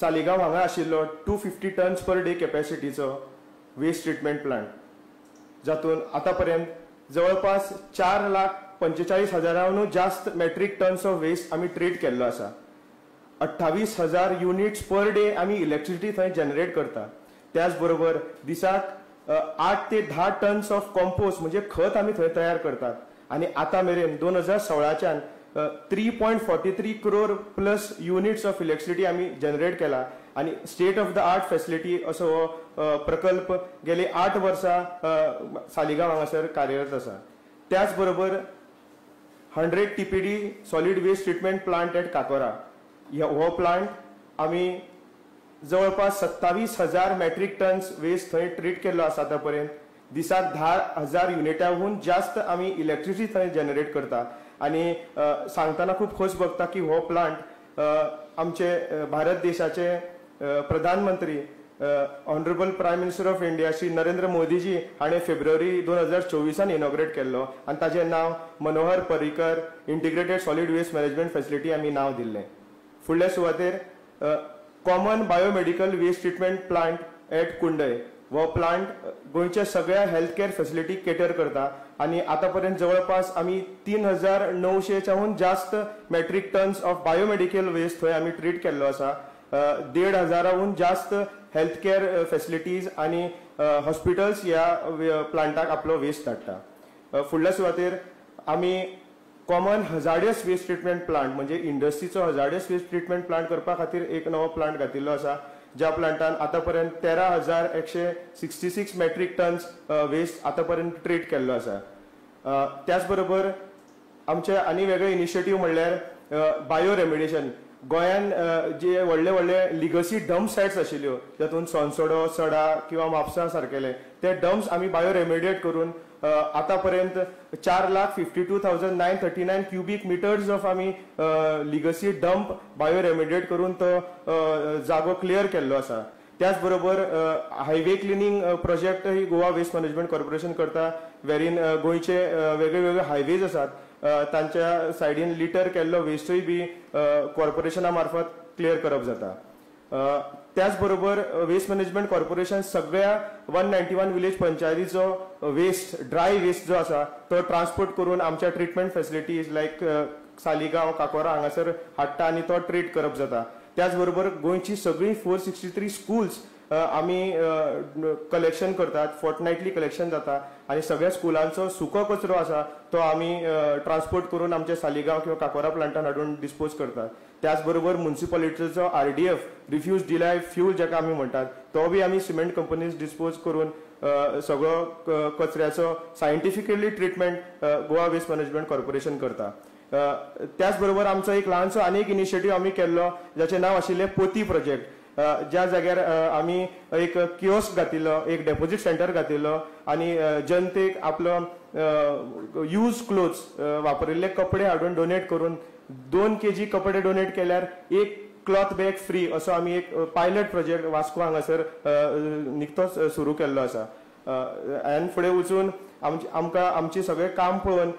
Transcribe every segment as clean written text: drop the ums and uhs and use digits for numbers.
सालिगांव हांगा आशिल्लो 250 tons per day कॅपॅसिटीचो वेस्ट ट्रिटमेंट प्लांट, जातून आतां पर्यंत जवळपास 4,45,000 जास्त मेट्रीक टन्स ऑफ वेस्ट आमी ट्रीट केल्लो आसा. 28,000 युनिट्स पर डे आमी इलेक्ट्रिसिटी थंय जनरेट करता. त्याच बरोबर दिसाक 8 ते 10 टन्स ऑफ कॉम्पोस्ट म्हणजे खत आमी थंय तयार करतात. आणि आता मेरेन 2016च्यान 3.43 crore plus units of electricity आमी जनरेट केला. आणि state of the art facility असो हो प्रकल्प गेली 8 वर्सां सालिगांव हांगासर कार्यरत आसा. त्याच बरोबर 100 TPD solid waste treatment plant at Kakora, हो प्लांट आमी जवळपास 27,000 मेट्रीक टन्स वेस्ट थंय ट्रीट केल्लो आसा. आतां पर्यंत दिसाक 10,000 युनिटांहून जास्त आमी इलेक्ट्रिसिटी थंय जनरेट करता. आणि सांगतना खूब खोस भोगता की हो प्लांट आमचे भारत देशाचे प्रधानमंत्री honourable prime minister of India Shri Narendra Modiji हाणें फेब्रुवारी 2024 इनॉग्रेट केल्लो. आनी ताचें नांव Manohar Parrikar integrated solid waste management facility आमी नांव दिल्लें. फुडल्या सुवातेर common biomedical waste treatment plant at Kundaim, हो प्लांट गोंयच्या सगळ्या हेल्थ केअर फॅसिलिटी केटर करता. आणि आतापर्यंत जवळपास आमी 3,900 जास्त metric tons of biomedical waste थंय आमी ट्रीट केल्लो आसा. 1,500 जास्त हेल्थ केअर फॅसिलिटीज आणि हॉस्पिटल्स ह्या प्लांटाक आपलो वेस्ट धाडटा. फुडल्या सुवातेर आमी common hazardous waste treatment plant म्हणजे इंडस्ट्रीचो हजार्डियस वेस्ट ट्रिटमेंट प्लांट करपा खातीर एक नवो प्लांट घातिल्लो आसा, ज्या प्लांटान आतापर्यंत 13,166 मेट्रीक टन्स वेस्ट आतापर्यंत ट्रीट केल्लो आसा. त्याच बरोबर आमचे आनी वेगळे इनिशिएटीव म्हणल्यार बायो रेमिडिएशन. गोंयान जे व्हडले व्हडले लिगसी डंप सायट्स आशिल्ल्यो, जातून सोनसोडो, सडा किंवा म्हापसा सारकेले ते डंप्स आमी बायो रेमिडिएट करून आतापर्यंत 4,52,939 क्युबिक मिटर्स ऑफ आमी लिगसी डंप बायो रेमिडिएट करून तो जागो क्लियर केल्लो आसा. त्याच बरोबर हायवे क्लिनिंग प्रोजेक्ट ही गोवा वेस्ट मॅनेजमेंट कॉर्पोरेशन करता, वेरीन गोंयचे वेगळे वेगळे हायवेज आसात तांच्या सायडीन लिटर केल्लो वेस्टूय बी कॉर्पोरेशना मार्फत क्लियर करप जाता. त्याच बरोबर वेस्ट मॅनेजमेंट कॉर्पोरेशन सगळ्या 191 विलेज पंचायतीचो वेस्ट ड्राय वेस्ट जो आसा तो ट्रान्सपोर्ट करून आमच्या ट्रिटमेंट फॅसिलिटीज लायक सालिगांव, काकोरा हांगासर हाडटा आणि तो ट्रीट करप जाता. त्याच बरोबर गोंयची सगळी 463 स्कूल्स आमी कलेक्शन करतात, फोर्टनायटली कलेक्शन जाता आणि सगळ्या स्कुलांचो सुको कचरो आसा तो आमी ट्रान्सपोर्ट करून आमच्या सालिगांव किंवा काकोरा प्लांटान हाडून डिस्पोज करतात. त्याच बरोबर म्युनिसिपालिटीचो RDF रिफ्यूज डिलाय फ्यूल जाका आमी म्हणटात तो बी आमी सिमेंट कंपनीज डिस्पोज करून सगळो कचऱ्याचो scientifically treatment Goa waste management corporation करता. त्याच बरोबर आमचो एक ल्हानसो आनी एक इनिशिएटीव आमी केल्लो जाचें नांव आशिल्लें पोती प्रोजेक्ट. ज्या जाग्यार आमी एक किओस्क घातिल्लो, एक डेपोजीट सेंटर घातिल्लो आणि जनतेक आपलो यूज क्लोथ्स वापरिल्ले कपडे हाडून डोनेट करून 2 kg कपडे डोनेट केल्यार एक क्लॉथ बॅग फ्री असो आमी एक पायलट प्रोजेक्ट वास्को हांगासर निकतोच सुरू केल्लो आसा. आनी फुडें वचून आमकां आमचे सगळें काम पळोवन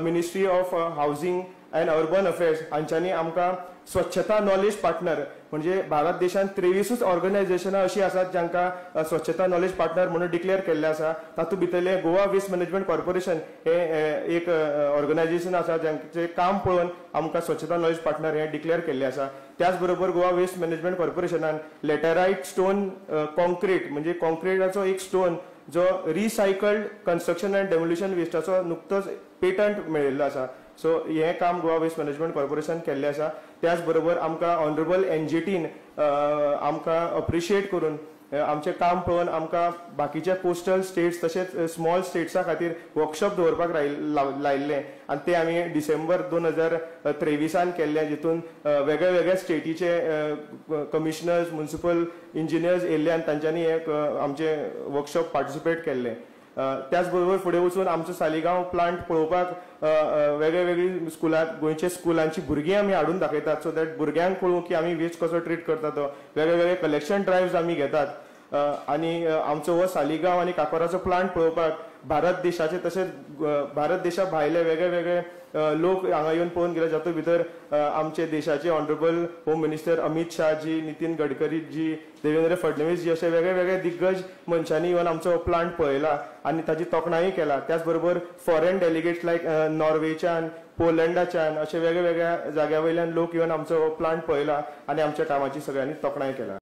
ministry of housing and urban affairs हांच्यांनी आमकां स्वच्छता नॉलेज पार्टनर म्हणजे भारत देशांत 23 ऑर्गनायझेशनां अशीं आसात जांकां स्वच्छता नॉलेज पार्टनर म्हणून डिक्लेअर केल्ले आसा. तातूंत भितरले गोवा वेस्ट मॅनेजमेंट कॉर्पोरेशन हे एक ऑर्गनायझेशन आसा जांचें काम पळोवन आमकां स्वच्छता नॉलेज पार्टनर हे डिक्लेअर केल्ले आसा. त्याच बरोबर गोवा वेस्ट मॅनेजमेंट कॉर्पोरेशनान लॅटरायट स्टोन कॉन्क्रीट म्हणजे कॉन्क्रीटाचो एक स्टोन जो रिसायकल्ड कन्स्ट्रक्शन अँड डेमोलिशन वेस्टाचो नुकतोच पेटंट मेळिल्लो आसा. सो हे काम गोवा वेस्ट मॅनेजमेंट कॉर्पोरेशन केल्लें आसा. त्याच बरोबर आमकां ऑनरेबल NGTन आमकां अप्रिशिएट करून आमचें काम पळोवन आमकां बाकीच्या कोस्टल स्टेट्स तशेंच स्मॉल स्टेट्सा खातीर वर्कशॉप दवरपाक लायिल्लें आनी तें आमी डिसेंबर 2023 केल्लें, जितून वेगळ्या वेगळ्या स्टेटीचे कमिशनर्स, म्युनिसिपल इंजिनियर्स येयल्ले आनी तांच्यांनी एक आमचे वर्कशॉप पार्टिसिपेट केल्लें. त्याच बरोबर फुडें वचून आमचो सालिगांव प्लांट पळोवपाक वेगळे वेगळी स्कुलां गोंयच्या स्कुलांची भुरगीं आमी हाडून दाखयतात, सो दॅट भुरग्यांक कळूं की आमी वेस्ट कसो ट्रीट करता तो. वेगळे वेगळे कलेक्शन ड्रायव्स आमी घेतात आणि आमचो हो सालिगांव आनी काकोराचो प्लांट पळोवपाक भारत देशाचे तशेंच भारत देशा भायले वेगळे वेगळे लोक हांगा येवन पळोवन गेले. जातूंत भितर आमचे देशाचे honourable home minister Amit Shah ji, Nitin Gadkari ji, Devendra Fadnavis ji अशे वेगळे वेगळे दिग्गज मनशांनी येवन आमचो प्लांट पळयला आनी ताची तोखणाय केला. त्याच बरोबर फॉरेन डेलिगेट्स लायक नॉर्वेच्यान, पोलंडाच्यान अशे वेगळ्या वेगळ्या जाग्या वयल्यान लोक येवन आमचो प्लांट पळयला आनी आमच्या कामाची सगळ्यांनी तोखणाय केला.